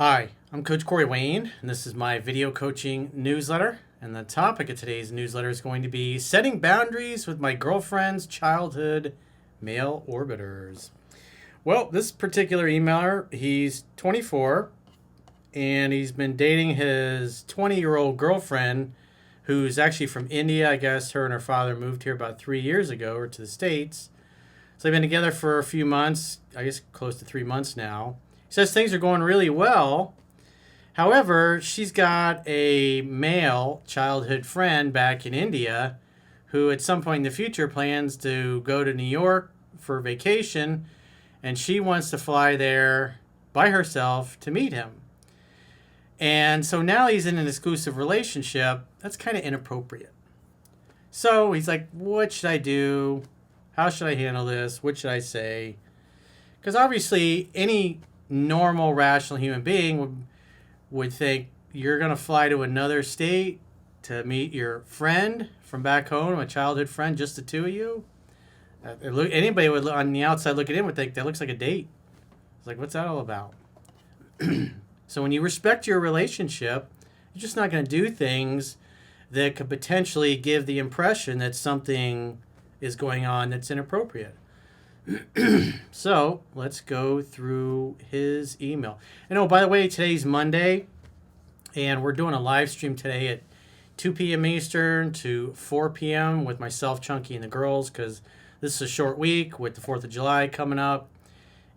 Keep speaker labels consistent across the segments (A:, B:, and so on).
A: Hi, I'm Coach Corey Wayne, and this is my video coaching newsletter. And the topic of today's newsletter is going to be setting boundaries with my girlfriend's childhood male orbiters. Well, this particular emailer, he's 24, and he's been dating his 20-year-old girlfriend, who's actually from India. I guess her and her father moved here about 3 years ago, or to the States. So they've been together for a few months, I guess close to 3 months now. He says things are going really well. However, she's got a male childhood friend back in India who at some point in the future plans to go to New York for vacation, and she wants to fly there by herself to meet him. And so now he's in an exclusive relationship. That's kind of inappropriate. So he's like, what should I do? How should I handle this? What should I say? Because obviously any normal, rational human being would think you're going to fly to another state to meet your friend from back home, a childhood friend, just the two of you. Anybody would on the outside looking in would think that looks like a date. It's like, what's that all about? So when you respect your relationship, you're just not going to do things that could potentially give the impression that something is going on that's inappropriate. So let's go through his email. And oh, by the way, today's Monday, and we're doing a live stream today at 2 p.m. Eastern to 4 p.m. with myself, Chunky, and the girls, because this is a short week with the 4th of July coming up.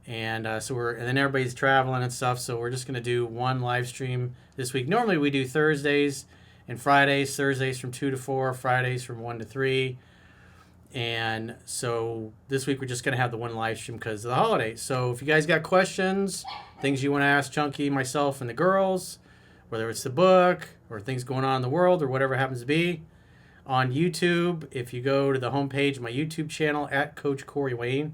A: And and then everybody's traveling and stuff, so we're just going to do one live stream this week. Normally we do Thursdays and Fridays, Thursdays from 2 to 4, Fridays from 1 to 3. And so this week we're just going to have the one live stream because of the holidays. So if you guys got questions, things you want to ask Chunky, myself, and the girls, whether it's the book or things going on in the world or whatever it happens to be, on YouTube, if you go to the homepage of my YouTube channel at Coach Corey Wayne,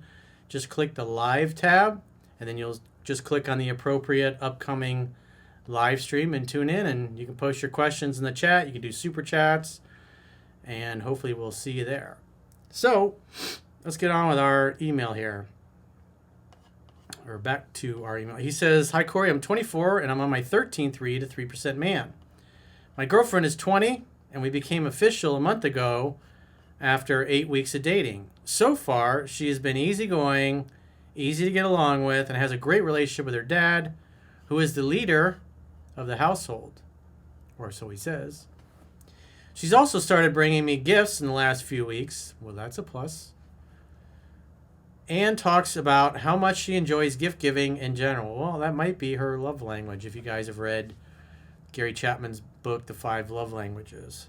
A: just click the live tab, and then you'll just click on the appropriate upcoming live stream and tune in, and you can post your questions in the chat. You can do super chats, and hopefully we'll see you there. So let's get on with our email here. Or back to our email. He says, hi, Corey. I'm 24, and I'm on my 13th read, A 3% Man. My girlfriend is 20, and we became official a month ago after 8 weeks of dating. So far, she has been easygoing, easy to get along with, and has a great relationship with her dad, who is the leader of the household. Or so he says. She's also started bringing me gifts in the last few weeks. Well, that's a plus. And talks about how much she enjoys gift giving in general. Well, that might be her love language if you guys have read Gary Chapman's book, The 5 Love Languages.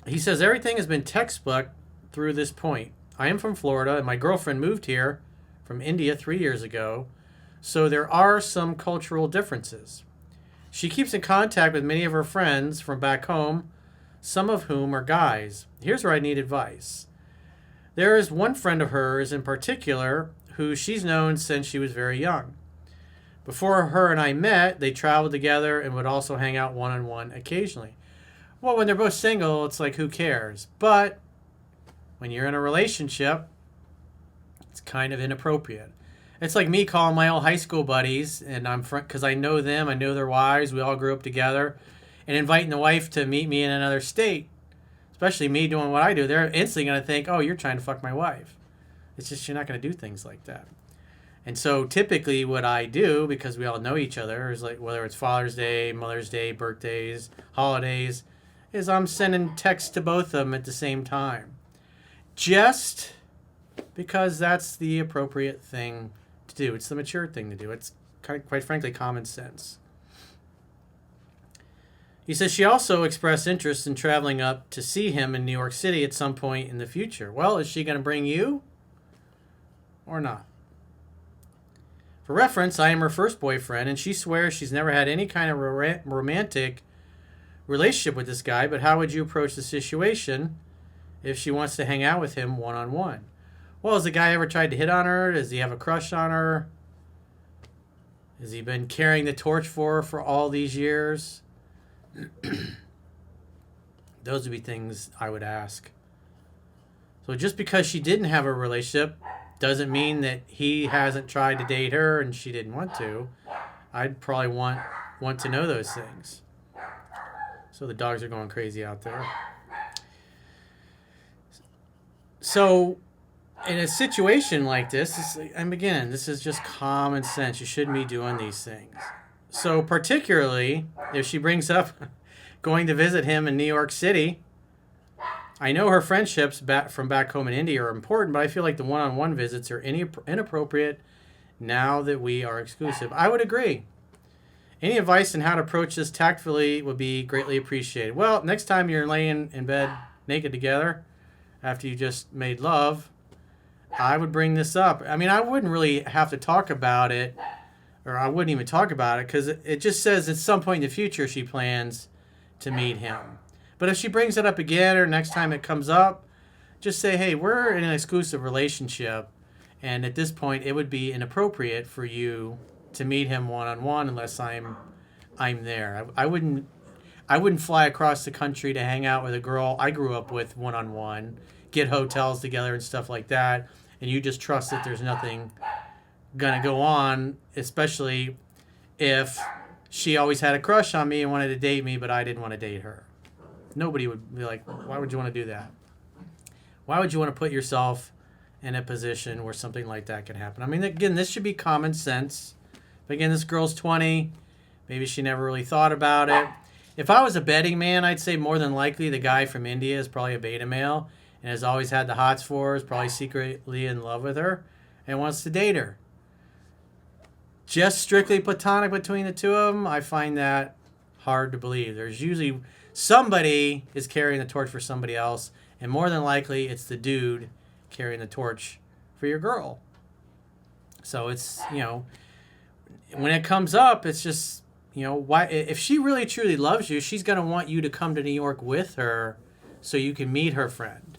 A: He says, everything has been textbook through this point. I am from Florida, and my girlfriend moved here from India 3 years ago, so there are some cultural differences. She keeps in contact with many of her friends from back home, some of whom are guys. Here's where I need advice. There is one friend of hers in particular who she's known since she was very young. Before her and I met, they traveled together and would also hang out one-on-one occasionally. Well, when they're both single, it's like, who cares? But when you're in a relationship, it's kind of inappropriate. It's like me calling my old high school buddies, and because I know them, I know their wives, we all grew up together, and inviting the wife to meet me in another state, especially me doing what I do. They're instantly going to think, oh, you're trying to fuck my wife. It's just, you're not going to do things like that. And so typically what I do, because we all know each other, is like whether it's Father's Day, Mother's Day, birthdays, holidays, is I'm sending texts to both of them at the same time. Just because that's the appropriate thing to do. It's the mature thing to do. It's quite frankly common sense. He says she also expressed interest in traveling up to see him in New York City at some point in the future. Well, is she going to bring you or not? For reference, I am her first boyfriend, and she swears she's never had any kind of romantic relationship with this guy, but how would you approach the situation if she wants to hang out with him one-on-one? Well, has the guy ever tried to hit on her? Does he have a crush on her? Has he been carrying the torch for her for all these years? Those would be things I would ask. So just because she didn't have a relationship doesn't mean that he hasn't tried to date her and she didn't want to. I'd probably want to know those things. So the dogs are going crazy out there. So in a situation like this, and again, this is just common sense. You shouldn't be doing these things. So particularly if she brings up going to visit him in New York City, I know her friendships from back home in India are important, but I feel like the one-on-one visits are inappropriate now that we are exclusive. I would agree. Any advice on how to approach this tactfully would be greatly appreciated. Well, next time you're laying in bed naked together after you just made love, I would bring this up. I mean, I wouldn't really have to talk about it, or I wouldn't even talk about it, because it just says at some point in the future she plans to meet him. But if she brings it up again or next time it comes up, just say, hey, we're in an exclusive relationship, and at this point it would be inappropriate for you to meet him one-on-one unless I'm there. I wouldn't fly across the country to hang out with a girl I grew up with one-on-one, get hotels together and stuff like that, and you just trust that there's nothing gonna go on, especially if she always had a crush on me and wanted to date me, but I didn't want to date her. Nobody would be like, why would you want to do that? Why would you want to put yourself in a position where something like that can happen? I mean, again, this should be common sense. But again, this girl's 20. Maybe she never really thought about it. If I was a betting man, I'd say more than likely the guy from India is probably a beta male and has always had the hots for her, is probably secretly in love with her and wants to date her. Just strictly platonic between the two of them, I find that hard to believe. There's usually somebody is carrying the torch for somebody else, and more than likely it's the dude carrying the torch for your girl. So it's, when it comes up, it's just, why? If she really truly loves you, she's going to want you to come to New York with her so you can meet her friend.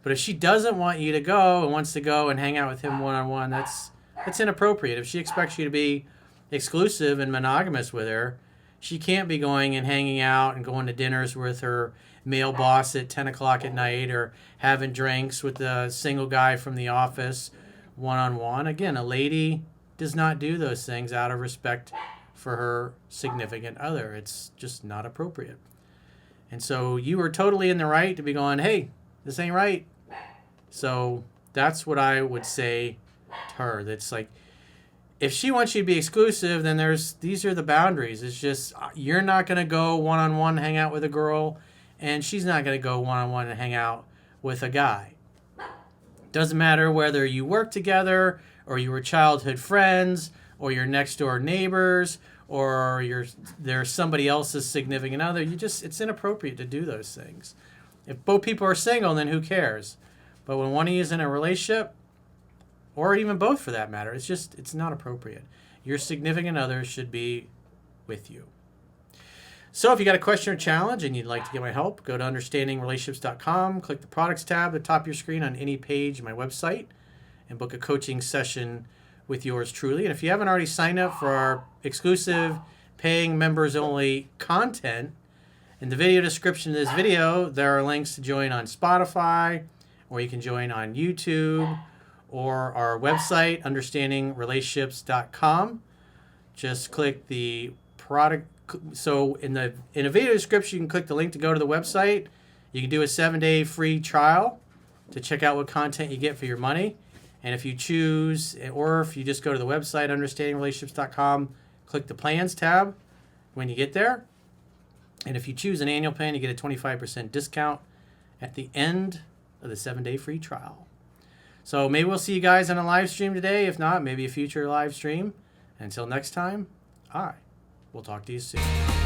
A: But if she doesn't want you to go and wants to go and hang out with him one-on-one, that's inappropriate. If she expects you to be exclusive and monogamous with her, she can't be going and hanging out and going to dinners with her male boss at 10 o'clock at night or having drinks with the single guy from the office one-on-one. Again, a lady does not do those things out of respect for her significant other. It's just not appropriate. And so you are totally in the right to be going, hey, this ain't right. So that's what I would say to her. That's like, if she wants you to be exclusive, then these are the boundaries. It's just, you're not going to go one-on-one hang out with a girl, and she's not going to go one-on-one and hang out with a guy. Doesn't matter whether you work together, or you were childhood friends, or you're next door neighbors, or there's somebody else's significant other. It's inappropriate to do those things. If both people are single, then who cares? But when one of you is in a relationship, or even both for that matter, it's not appropriate. Your significant other should be with you. So if you got a question or challenge and you'd like to get my help, go to understandingrelationships.com, click the products tab at the top of your screen on any page of my website, and book a coaching session with yours truly. And if you haven't already signed up for our exclusive paying members only content, in the video description of this video, there are links to join on Spotify, or you can join on YouTube, or our website, understandingrelationships.com. Just click the product. So in a video description, you can click the link to go to the website. You can do a 7-day free trial to check out what content you get for your money. And if you choose, or if you just go to the website, understandingrelationships.com, click the plans tab when you get there. And if you choose an annual plan, you get a 25% discount at the end of the 7-day free trial. So maybe we'll see you guys on a live stream today. If not, maybe a future live stream. Until next time, I will talk to you soon.